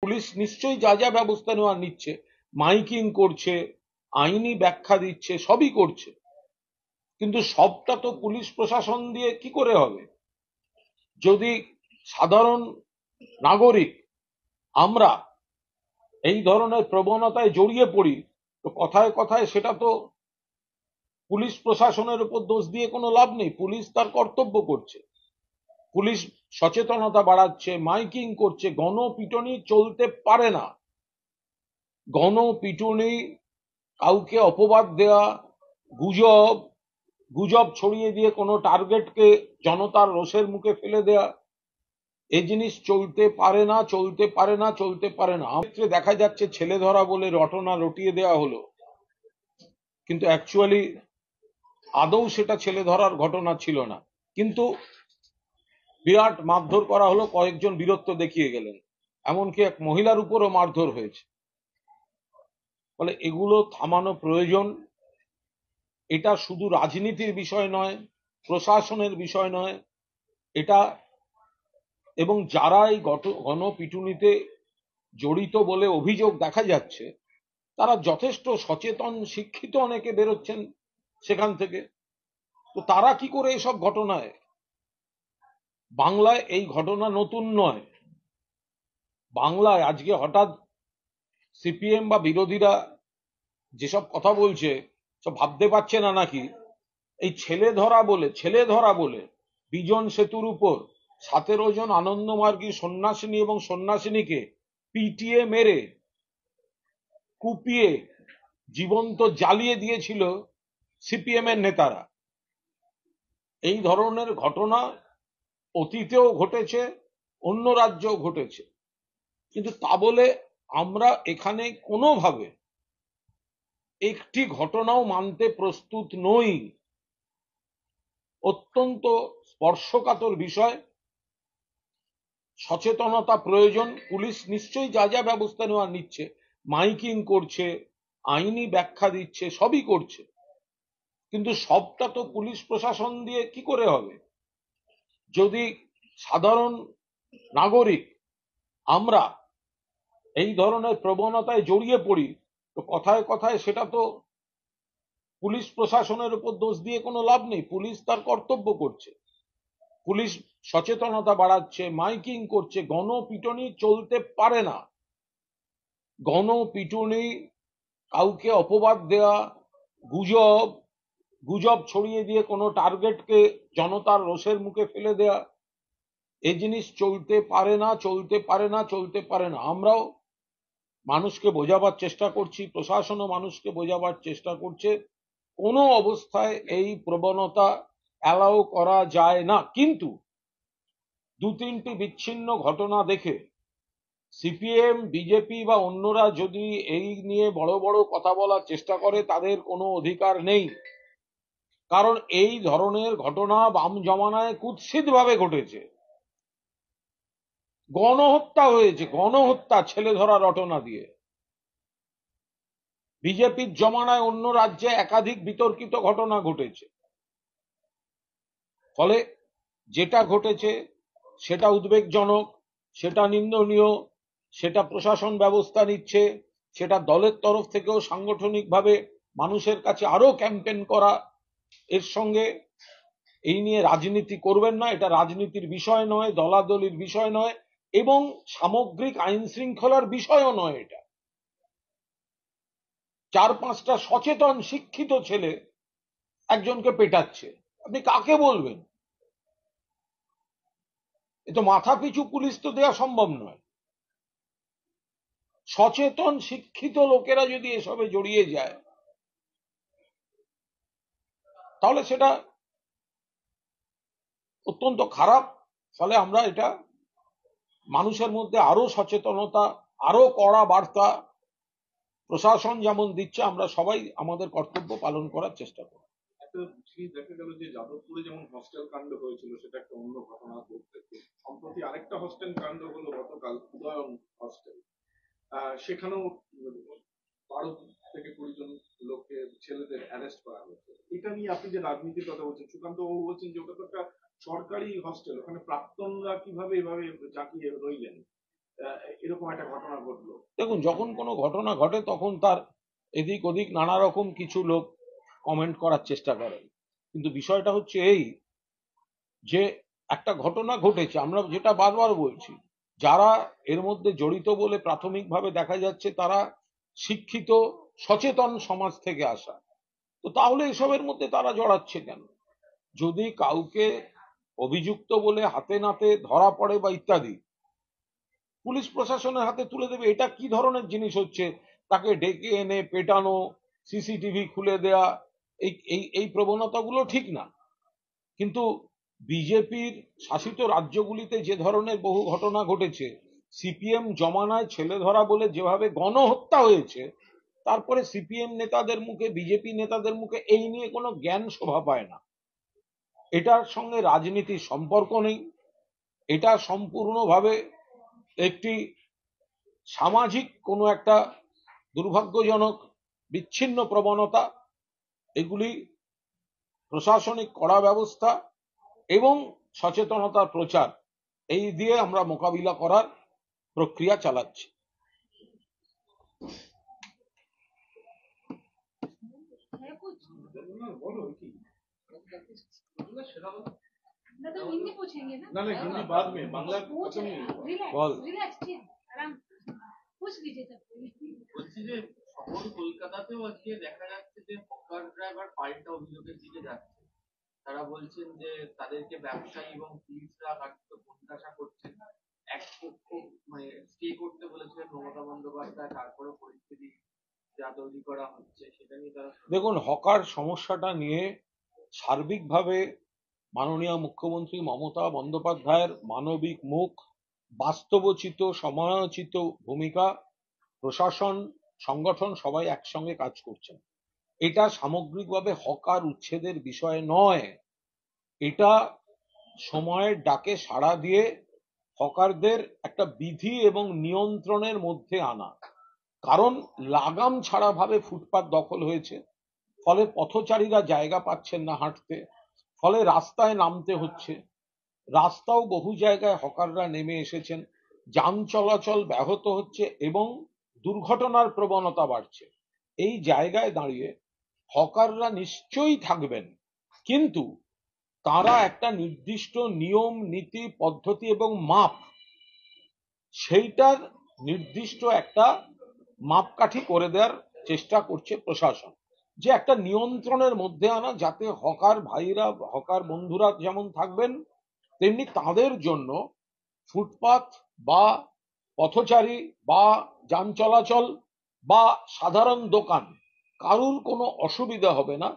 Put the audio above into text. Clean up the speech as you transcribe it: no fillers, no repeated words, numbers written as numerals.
Police নিশ্চয়ই যা যা ব্যবস্থা নেওয়া নিচ্ছে, মাইকিং করছে, আইনি ব্যাখ্যা দিচ্ছে, সবই করছে, কিন্তু সবটা তো পুলিশ প্রশাসন দিয়ে কি করে হবে? যদি সাধারণ নাগরিক আমরা এই ধরনের প্রবণতায় জড়িয়ে পড়ি, তো কথায় কথায় সেটা তো পুলিশ প্রশাসনের উপর দোষ দিয়ে কোনো লাভ নেই। পুলিশ তার কর্তব্য করছে, পুলিশ সচেতনতা বাড়াচ্ছে, মাইকিং করছে। গণপিটুনি চলতে পারে না। গণপিটুনি, কাউকে অপবাদ দেওয়া, গুজব গুজব ছড়িয়ে দিয়ে কোনো টার্গেটকে জনতার রোষের মুখে ফেলে দেয়া, এই জিনিস চলতে পারে না, চলতে পারে না, চলতে পারে না। ক্ষেত্রে দেখা যাচ্ছে ছেলে ধরা বলে রটনা রটিয়ে দেওয়া হলো, কিন্তু অ্যাকচুয়ালি আদৌ সেটা ছেলে ধরার ঘটনা ছিল না। কিন্তু বিরাট মারধর করা হলো, কয়েকজন বীরত্ব দেখিয়ে গেলেন, এমনকি এক মহিলার উপরও মারধর হয়েছে। ফলে এগুলো থামানো প্রয়োজন। এটা শুধু রাজনীতির বিষয় নয়, প্রশাসনের বিষয় নয়, এটা এবং যারা এই গণপিটুনিতে জড়িত বলে অভিযোগ দেখা যাচ্ছে, তারা যথেষ্ট সচেতন, শিক্ষিত অনেকে বেরোচ্ছেন সেখান থেকে। তো তারা কি করে এসব ঘটনায়, বাংলায় এই ঘটনা নতুন নয়। বাংলায় আজকে হঠাৎ সিপিএম বা বিরোধীরা যেসব কথা বলছে, সব ভাবতে পারছে না নাকি এই ছেলে ধরা বলে বিজন সেতুর উপর 17 জন আনন্দমার্গী সন্ন্যাসিনী এবং সন্ন্যাসিনীকে পিটিয়ে মেরে, কুপিয়ে, জীবন্ত জ্বালিয়ে দিয়েছিল সিপিএম এর নেতারা। এই ধরনের ঘটনা অতীতেও ঘটেছে, অন্য রাজ্যেও ঘটেছে, কিন্তু তা বলে আমরা এখানে কোনোভাবে একটি ঘটনাও মানতে প্রস্তুত নই। অত্যন্ত স্পর্শকাতর বিষয়, সচেতনতা প্রয়োজন। পুলিশ নিশ্চয়ই যা যা ব্যবস্থা নেওয়া নিচ্ছে, মাইকিং করছে, আইনি ব্যাখ্যা দিচ্ছে, সবই করছে, কিন্তু সবটা তো পুলিশ প্রশাসন দিয়ে কি করে হবে? যদি সাধারণ নাগরিক আমরা এই ধরনের প্রবণতায় জড়িয়ে পড়ি, তো কথায় কথায় সেটা তো পুলিশ প্রশাসনের উপর দোষ দিয়ে কোনো লাভ নেই। পুলিশ তার কর্তব্য করছে, পুলিশ সচেতনতা বাড়াচ্ছে, মাইকিং করছে। গণপিটুনি চলতে পারে না। গণপিটুনি, কাউকে অপবাদ দেওয়া, গুজব গুজব ছড়িয়ে দিয়ে কোনো টার্গেটকে জনতার রোষের মুখে ফেলে দেয়া, এই জিনিস চলতে পারে না, চলতে পারে না, চলতে পারে না। আমরাও মানুষকে বোঝাবার চেষ্টা করছি, প্রশাসনও মানুষকে বোঝাবার চেষ্টা করছে, কোনো অবস্থায় এই প্রবণতা অ্যালাউ করা যায় না। কিন্তু দু তিনটি বিচ্ছিন্ন ঘটনা দেখে সিপিএম, বিজেপি বা অন্যরা যদি এই নিয়ে বড় বড় কথা বলার চেষ্টা করে, তাদের কোনো অধিকার নেই। কারণ এই ধরনের ঘটনা বাম জমানায় কুৎসিতভাবে ঘটেছে। গণহত্যা হয়েছে, গণহত্যা ছেলে ধরা রটনা দিয়ে। বিজেপির জমানায় অন্য রাজ্যে একাধিক বিতর্কিত ঘটনা ঘটেছে। ফলে যেটা ঘটেছে সেটা উদ্বেগজনক, সেটা নিন্দনীয়, সেটা প্রশাসন ব্যবস্থা নিচ্ছে, সেটা দলের তরফ থেকেও সাংগঠনিকভাবে মানুষের কাছে আরো ক্যাম্পেইন করা। এর সঙ্গে এই নিয়ে রাজনীতি করবেন না, এটা রাজনীতির বিষয় নয়, দলাদলির বিষয় নয়, এবং সামগ্রিক আইন শৃঙ্খলার বিষয়ও নয়। এটা চার পাঁচটা সচেতন শিক্ষিত ছেলে একজনকে পেটাচ্ছে, আপনি কাকে বলবেন? এ তো মাথা পিছু পুলিশ তো দেওয়া সম্ভব নয়। সচেতন শিক্ষিত লোকেরা যদি এসবে জড়িয়ে যায়, তাহলে সেটা অত্যন্ত খারাপ। ফলে আমরা এটা মানুষের মধ্যে আরো সচেতনতা, আরো কড়া বার্তা প্রশাসন যেমন দিচ্ছে, আমরা সবাই আমাদের কর্তব্য পালন করার চেষ্টা করব। একটা জিনিস দেখা গেল যে যাদবপুরে যেমন হস্টেল কাণ্ড হয়েছিল, সেটা একটা অন্য ঘটনা ঘটতেছে। সম্প্রতি আরেকটা হস্টেল কাণ্ড হলো গতকাল, উদয়ন হস্টেল। সেখানেও 12 থেকে 20 জন লোককে, ছেলেদের অ্যারেস্ট করা হয়েছে। এটা নিয়ে আপনি যে রাজনীতির কথা বলছেন, সুকান্ত বাবু বলছেন যে ওটা তো একটা সরকারি হস্টেল, ওখানে প্রাক্তনরা কিভাবে এভাবে জাঁকিয়ে রইলেন। এরকম একটা ঘটনা ঘটলো? দেখুন, যখন কোনো ঘটনা ঘটে তখন তার এদিক ওদিক নানা রকম কিছু লোক কমেন্ট করার চেষ্টা করে, কিন্তু বিষয়টা হচ্ছে এই যে একটা ঘটনা ঘটেছে, আমরা যেটা বারবার বলছি, যারা এর মধ্যে জড়িত বলে প্রাথমিকভাবে দেখা যাচ্ছে তারা শিক্ষিত সচেতন সমাজ থেকে আসা, তো তাহলে এসবের মধ্যে তারা জড়াচ্ছে কেন? যদি কাউকে অভিযুক্ত বলে হাতে নাতে ধরা পড়ে বা ইত্যাদি, পুলিশ প্রশাসনের হাতে তুলে দেবে। এটা কি ধরনের জিনিস হচ্ছে? তাকে ডেকে এনে পেটানো, সিসিটিভি খুলে দেয়া, এই এই এই প্রবণতাগুলো ঠিক না। কিন্তু বিজেপির শাসিত রাজ্যগুলিতে যে ধরনের বহু ঘটনা ঘটেছে, সিপিএম জমানায় ছেলে ধরা বলে যেভাবে গণহত্যা হয়েছে, তারপরে সিপিএম নেতাদের মুখে, বিজেপি নেতাদের মুখে এই নিয়ে কোনো জ্ঞান শোভা পায় না। এটার সঙ্গে রাজনীতির সম্পর্ক নেই, এটা সম্পূর্ণভাবে একটি সামাজিক কোনো একটা দুর্ভাগ্যজনক বিচ্ছিন্ন প্রবণতা। এগুলি প্রশাসনিক কড়া ব্যবস্থা এবং সচেতনতার প্রচার, এই দিয়ে আমরা মোকাবিলা করার প্রক্রিয়া চালাচ্ছি। বলো কি? ना तो हिंदी पूछेंगे ना। না না, হিন্দি বাদ में বাংলা पूछ প্রথমে रिलैक्स বল। रिलैक्स आराम पूछ लीजिए सब বলছি যে শহর কলকাতাতেও আজকে দেখা যাচ্ছে যে হকার ড্রাইভার পাল্টা অভিযোগের দিকে যাচ্ছে। তারা বলছেন যে তাদেরকে ব্যবসায়ী এবং পুলিশরা কার্যত কোণঠাসা করছেন। এক পক্ষ মানে স্টে করতে বলেছিলেন মমতা বন্দ্যোপাধ্যায়, তারপরে পরিস্থিতি যা তৈরি করা হচ্ছে সেটা নিয়ে তারা দেখুন, হকার সমস্যাটা নিয়ে সার্বিকভাবে মাননীয় মুখ্যমন্ত্রী মমতা বন্দ্যোপাধ্যায়ের মানবিক মুখ, বাস্তবোচিত সময়োচিত ভূমিকা, প্রশাসন, সংগঠন সবাই একসঙ্গে কাজ করছেন। এটা সামগ্রিকভাবে হকার উচ্ছেদের বিষয় নয়, এটা সময়ের ডাকে সাড়া দিয়ে হকারদের একটা বিধি এবং নিয়ন্ত্রণের মধ্যে আনা। কারণ লাগাম ছাড়া ভাবে ফুটপাত দখল হয়েছে, ফলে পথচারীরা জায়গা পাচ্ছেন না হাঁটতে, ফলে রাস্তায় নামতে হচ্ছে। রাস্তাও বহু জায়গায় হকাররা নেমে এসেছেন, যান চলাচল ব্যাহত হচ্ছে এবং দুর্ঘটনার প্রবণতা বাড়ছে। এই জায়গায় দাঁড়িয়ে হকাররা নিশ্চয়ই থাকবেন, কিন্তু তারা একটা নির্দিষ্ট নিয়ম নীতি পদ্ধতি এবং মাপ, সেইটার নির্দিষ্ট একটা মাপকাঠি করে দেওয়ার চেষ্টা করছে প্রশাসন, যে একটা নিয়ন্ত্রণের মধ্যে আনা, যাতে হকার ভাইরা, হকার বন্ধুরা যেমন থাকবেন, তেমনি তাদের জন্য ফুটপাত বা পথচারী বা যান চলাচল বা সাধারণ দোকান কারুর কোনো অসুবিধা হবে না,